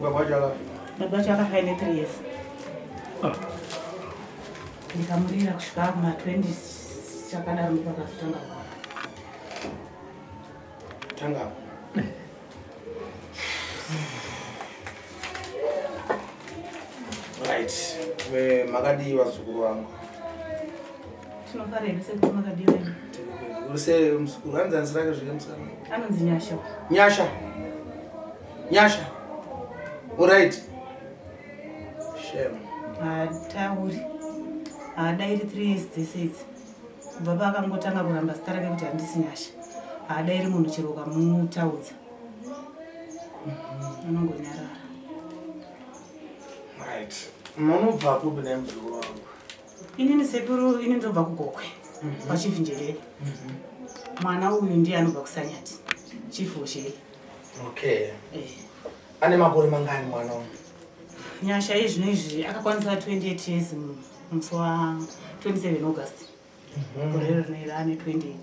Baba vacho akafaine 3 years. Ndikamurira kusvika kuma20 chakadaro ndopakazotanga tanga. Right. Makadi wazukuru wangu. Tinofarira sekuti makadiwa ino. Use msukuru anza nsirake zvike musana. Anonzi Nyasha. Nyasha. Alright. Shame. Tauri. Dairi 3 years dzese. Baba akangotanga kuramba zita rake kuti handisi Nyasha. Dairi munhu chero ukamutaudza. Anongonyarara. Right. Munobva kupi nemuzukuru wangu? Inini sekuru ini ndobva kuGokwe. Pachivhinjerere. Mwana uyu ndiye anobva kuSanyati. Chifu Osheri. Okay. Ane makore mangani mwana uyu? Nyasha izvi akakwanisa 28 years musi wa 27 August. Gorero rineri ane 28.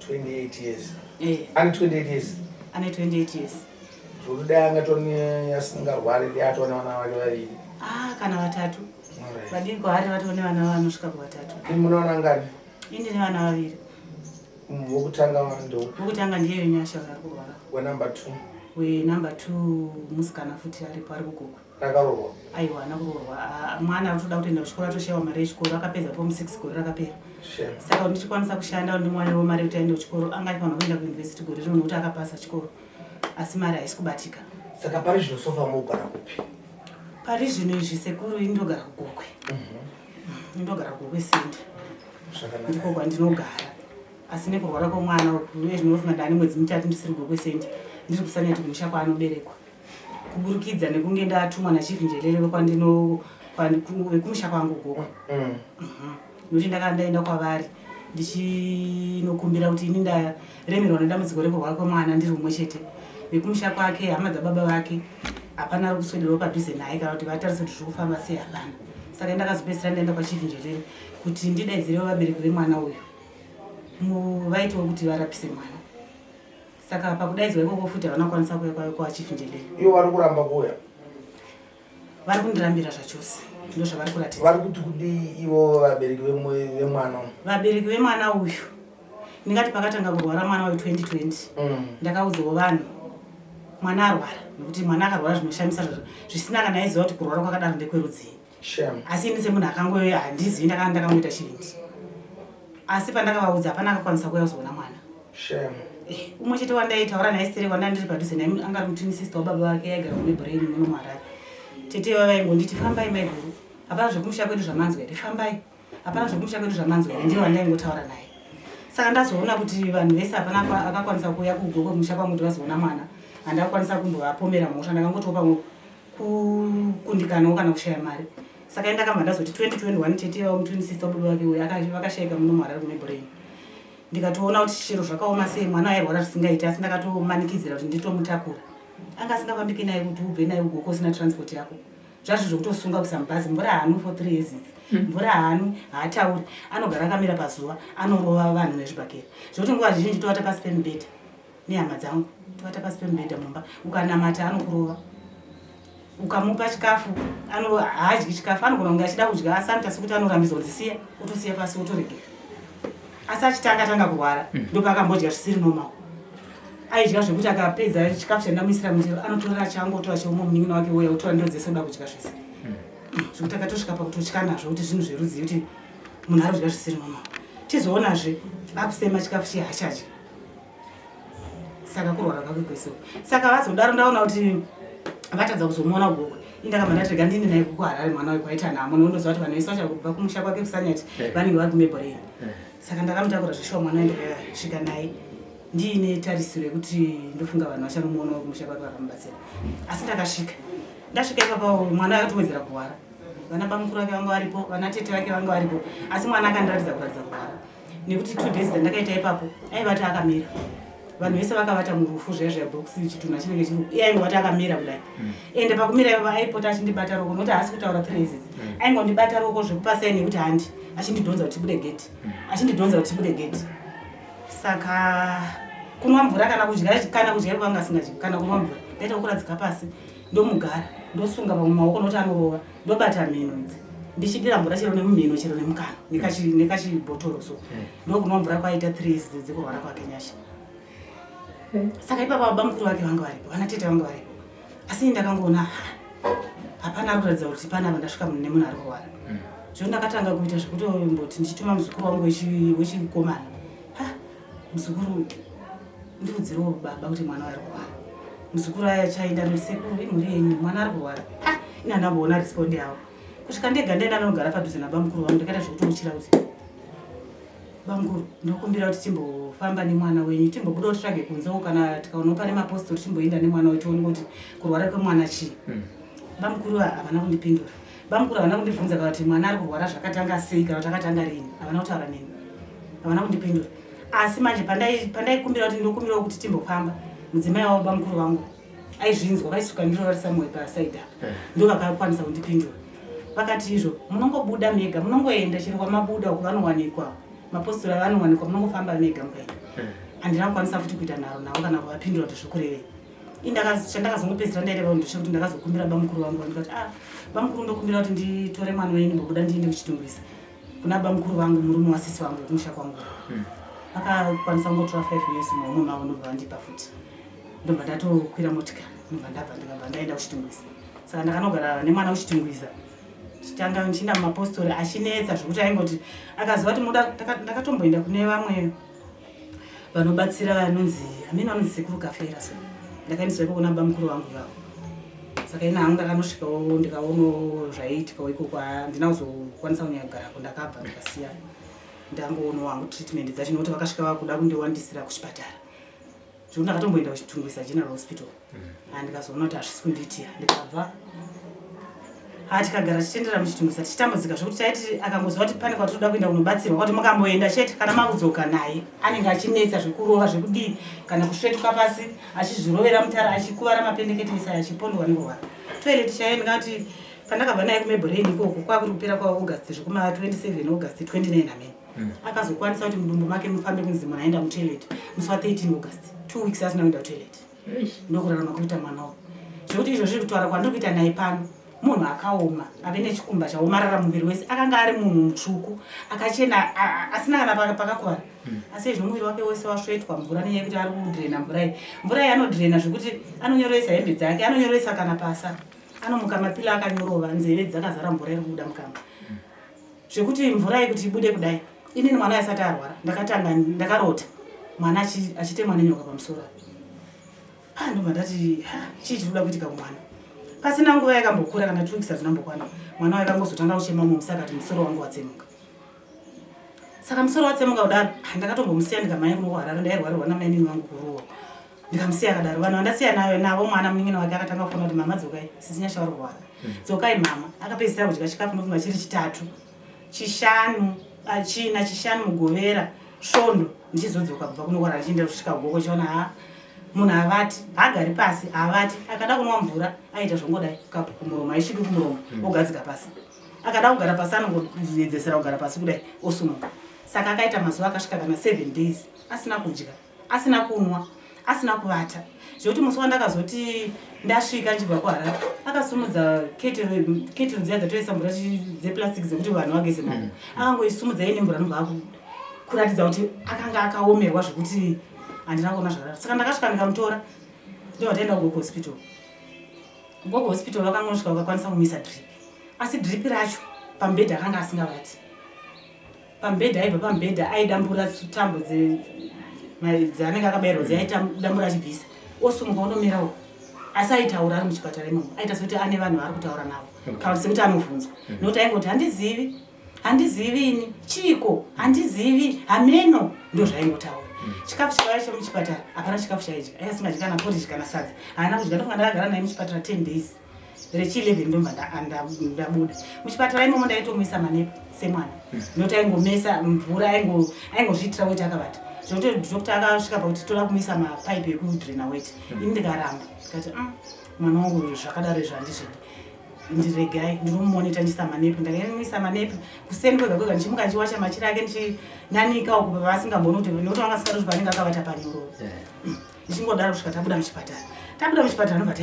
28 years. Ane 28 years. Ane 28 years. Zvokuda angatoni yasingarwari atone vana vake vaviri. Kana vatatu. Vadiki hari vatone vana vanosvika kuvatatu. Ini munoona ngani? Ini ndine vana vaviri. Wokutanga ndo? Wokutanga ndiye Nyasha akakurwara. Wenumber 2? Wenumber 2 musikana futi aripo ari kuGokwe. Akaroorwa? Aiwa anakuroorwa. Mwana arikutoda kutoenda kuchikoro atoshayiwa mari yechikoro akapedza form 6 gore rakapera. Saka ndichikwanisa kushanda ndimwanawo mari kuti aende kuchikoro anga achifanira kuenda kuuniversity gore rino nokuti akapasa chikoro. Asi mari haisi kubatika. Saka pari zvino sofa mogara kupi? Pari zvino izvi sekuru indogara kuGokwe. Indogara kuGokwe Senda. Ndiko kwandinogara. Asi nekurwara kwomwana uye zvinofunga ndani mwedzi mitatu ndisiri kuGokwe Senda. Ndiri kuSanyati kumusha kwaanoberekwa. Kuburikidza nekunge ndatumwa nachivhinjerere wekumusha kwangu Gokwe. Nokuti ndakandaenda kwavari ndichinokumbira kuti ini ndaremerwa nedambudziko rekurwara kwemwana ndiri umwe chete. Vekumusha kwake hama dzababa vake hapana kuswederawo padhuze naye kana kuti vatarise kuti zviri kufamba sei hapana. Saka ndakazopedzisira ndaenda kwachivhinjerere kuti ndidaidzirewo vabereki vemwana uyu vaitewo kuti varapise mwana. Saka pakudaidzwa ikoko futi havana kuuya kwachivhinjerere. Ivo vari kuramba kuuya? Vari kundirambira zvachose. Ndo zvavari kuratidza. Vari kuti kudii ivo vabereki vemwana uyu? Vabereki vemwana uyu ndingati pakatanga kurwara mwana uyu 2020 ndakaudzawo vanhu mwana arwara nokuti mwana akarwara zvinoshamisa zvisina kana aiziva kuti kurwara kwakadaro ndekwerudzii. Asi ini semunhu akangoyo handizivi ndakangoita chivindi. Asi pandakavaudza hapana akakwanisa kuuya kuzoona mwana. Umwe chete wandaitaura naye stere wandandiri padhuze naye anga ari mutini sister wababa vake aigara kuMebbrain muno muHarare. Chete vaingonditi fambai maiguru. Hapana zvokumusha kwedu zvamanzwa here, fambai. Hapana zvokumusha kwedu zvamanzwa here, ndiye wandaingotaura naye. Saka ndazoona kuti vanhu vese hapana akakwanisa kuuya kuGokwe kumusha kwangu kuti vazoona mwana. Handakwanisa kumbovapomera mhosva, ndakangotiwo pamwe kukundikanawo kana kushaya mari. Saka ndakabva ndazoti 2021 chete mutini sister wababa vake uyu vakashayika muno muHarare kuMebbrain. Ndikatoona kuti chiro zvakaoma sei mwana airwara zvisingaiti asi ndakatomanikidzira kuti nditomutakura. Anga asingafambiki naye kuti ubve naye kuGokwe usina transport yako. Zvazvo zvokutosunga kuisa mubhazi. Mvura haanu for 3 years. Mvura haanu, haatauri. Anogara akamira pazuva, anorova vanhu nezvibhakera. Zvokuti nguva zhinji tovata pasi pemubhedha. Nehama dzangu, tovata pasi pemubhedha mumba. Ukanamata anokurova. Ukamupa chikafu, haadyi chikafu, anogona kunge achida kudya asi anoita sekuti anorambidza kuti siya, utosiya pasi utoregera. Asi achitanga kurwara, ndopakambodya zvisiri normal. Aidya zvekuti akapedza chikafu chandamuisira mundiro anotora changotora cheumwe munin'ina wake uya utora ndiro dzese uda kudya zvese. Zvekuti akatosvika pakutotya nazvo kuti zvinhu zverudzi kuti munhu ari kudya zvisiri normal. Tizoonazve akusema chikafu chehachadya. Saka kurwara kwake kwese. Saka vazodaro ndaona kuti vatadza kuzomuona kuGokwe. Indakabva ndatirega ndini naye kuHarare mwana uyu kwaita nhamo nondoziva kuti vanhu vese vachabva kumusha kwake kuSanyati vanenge vari kuMebbrain. Saka ndakamutakura zveshuwa mwana ndikasvika naye ndiine tarisiro yekuti ndofunga vanhu vachanomuonawo kumusha kwake vakamubatsira. Asi ndasvika ipapo mwana akatowedzera kurwara. Vana bamukuru vake vanga varipo, vana tete vake vanga varipo, asi mwana akandiratidza kuratidza kurwara. Nekuti 2 days dzandakaita ipapo aivata akamira. Vanhu vese vakavata murufu zvezvebhokisi chitunha chinenge chiri. Iye aingovata akamira kudai. Ende pakumira ipapo aipota achindibata roko nokuti haasi kutaura 3 years. Aingondibata roko zvekupasai nekuti handi achindidhonza kuti tibude gate. Achindidhonza kuti tibude gate. Saka kunwa mvura kana kudya kwanga asingadyi kana kunwa mvura ndaita kuradzika pasi ndomugara ndosunga pamaoko noti anorova ndobata mhino idzi ndichidira mvura chero nemumhino chero nemukano nekachibhotoro so ndokunwa mvura kwaita 3 dzekurwara kwake nyasha. Saka ipapa baba mukuru wake vanga varipo vana tete vanga varipo asi ndakangoona hapana ari kuratidza kuti panapa ndasvika nemunhu ari kurwara zvo ndakatanga kuita zvekuti mboti ndichituma muzukuru wangu wechikomana muzukuru ndiudzirewo baba kuti mwana ari kurwara. Muzukuru achaenda noti sekuru imhuri yenyu mwana ari kurwara ina ndamboona respondi yavo kusvika ndega ndaenda ndinogara padhuze nababa mukuru wangu ndakaita zvekutomuchira kuti bamukuru ndokumbira kuti timbofamba nemwana wenyu timbobuda titsvage kunzewo kana tikaona pane mapostori timboenda nemwana wedu tione kuti kurwara kwemwana chii. Bamukuru havana kundipindura. Bamukuru havana kundibvunza kana kuti mwana ari kurwara zvakatanga sei kana kuti akatanga rini, havana kutaura neni, havana kundipindura. Asi manje pandaikumbira kuti ndokumbirawo kuti timbofamba mudzimai wavo bamukuru vangu aizvinzwa vaisuka ndiro samwe pasaidi apa ndo vakakwanisa kundipindura. Vakati izvo munongobuda mega munongoenda chero kwamabuda uko vanowanikwa mapostori avanowanikwa munongofamba mega mukaenda handina kukwanisa futi kuita navo kana kuvapindura kuti zvokurevei. Chandakazongopedzisira ndaita vanhu ndechekuti ndakazokumbira bamukuru vangu ndikati bamukuru ndokumbira kuti nditore mwana wenyu mbobuda ndiende kuchitungwisa kuna bamukuru vangu murume wasisi vangu kumusha kwangu. Vakakwanisa kungotora 5 years maumwe mavo ndobva vandipa futi ndobva ndatokwira motikari ndobva ndabva ndikabva ndaenda kuchitungwisa. Saka ndakanogara nemwana kuchitungwisa chitanga nchiinda mumapostori achinetsa zvokuti aingoti akaziva kuti ndakatomboenda kune vamwe vanobatsira vanonzi amene vanonzi sekuru kafera so ndakaendeswa kuna baba mukuru vangu vavo. Saka ina hangu ndakanosvikawo ndikaonawo zvaiitikawo ikoko ndinazokwanisa kunyagarako ndakabva ndikasiya ndangoonawo hangu treatment dzacho nokuti vakasvika vakuda kundiwandisira kuchipatara zvokuti ndakatomboenda kuchitungwisa general hospital ndikazoona kuti hazvisi kundiitira ndikabva tikagara tichiendera muchitungwisa tichitambudzika zvokuti taiti akangoziva kuti pane kwatinoda kuenda kunobatsirwa kwati mukamboenda Chete kana makudzoka naye anenge achinetsa zvekurova zvekudii kana kusvetuka pasi achizvirovera mutara achikuvara mapendekete achipondwa nekurwara toilet chaenda kuti pandakabva naye kumebhoreni ikoko kwakuri kupera kwaAugust zvekuma 27 August 2029 amene akazokwanisa kuti mudumbu make mufambe kunzi munhu aenda mutoilet musi wa 13 August 2 weeks asina kuenda kutoilet ndokurarama kuita mwanawo zvokuti izvo zviri kutaura kwandiri kuita naye pano munhu akaoma ave nechikumba chaomarara muviri wese akanga ari munhu mutsvuku akachena asina kana pakakuvara asi izvo muviri wake wese wasvetwa mvura nenyaya yekuti ari kudhirena mvura iyi anodhirena zvekuti anonyoresa hembe dzake anonyoresa kana pasa anomuka mapila akanyorova nzeve dzakazara mvura iri kubuda mukama zvekuti mvura iyi kuti ibude kudai inini mwana asati arwara ndakarota mwana achitemwa nenyoka pamusoro ndobva ndati chii chiri kuda kuitika kumwana. Pasina nguva yakambokura kana 2 weeks dzinambokwana mwana wakangozotanga kuchema mumusaka kuti musoro wangu watsemuka. Saka musoro watsemuka kudaro ndakatombomusiya ndikamhanya kuno kuHarare ndairwarirwa namainini vangu kuruwa ndikamusiya akadaro vanhu vandasiya navo mwana munin'ina wake akatanga kuona kuti mama dzokai sisinyasha vari kurwara dzokai mama akapedzisira kudya chikafu ndofunga chiri 3 chishanu mugovera svondo ndichizodzoka kubva kuno kuHarare chienda kusvika goko chiona munhu avati haagari pasi havati akada kunwa mvura aita zvongodai kapu kumuromo aisviki kumuromo ogadzika pasi akada kugara pasi anongoedzesera kugara pasi kudai osumuka. Saka akaita mazuva akasvika kana 7 days asina kudya asina kunwa asina kuvata zvokuti musi wandakazoti ndasvika nchibva kuHarare akasumudza kettle dziya dzatoisa mvura dzeplastic dzekuti vanhu vageze maoko akangoisumudza ine mvura nobva kuratidza kuti akanga akaomerwa zvekuti handina kuona zvakararo. Saka ndakasvika ndikamutora ndobva taenda kuGogo hospital. Gogo hospital vakangosvika vakakwanisa kumisa drip asi drip racho pamubhedha akanga asingavati pamubhedha aibva pamubhedha aidambura tambo dzaanenge akabayirwa dziaidambura achibvisa osumuka unomirawo asi aitaura ari muchipatara imomo aita sekuti ane vanhu vari kutaura navo kana sekuti anobvunzwa nokuti aingoti handizivi ini chiko handizivi hameno ndo zvaingotaura. Chikafu chakaicha muchipatara hapana chikafu chaidya aisingadyi kana porridge kana sadza haana kudya ndofunga ndakagara naye muchipatara 10 days rechi11 ndomba ndabuda muchipatara imomo ndaitomuisa manepu semwana nokuti aingomesa mvura aingozviitira weti akavata zvokuti dhokta akasvika pakuti toda kumuisa mapaipi ekudhirena weti ini ndikaramba ndikati mwana wangu zvakadaro izvo handizvidi ndiregai ndinomumonita ndisa manepu ndakamuisa manepu kuseni kwega kwega ndichimuka ndichiwacha machira ake ndichinanika uku pavasingamboni kuti nokuti vanga sikatoti panenge akavata panyoro ndichingodaro kusvika tabuda muchipatara tabuda muchipatara nobva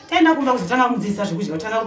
taenda kumba kuzotanga kumudzidzisa zvekudya kutanga kubika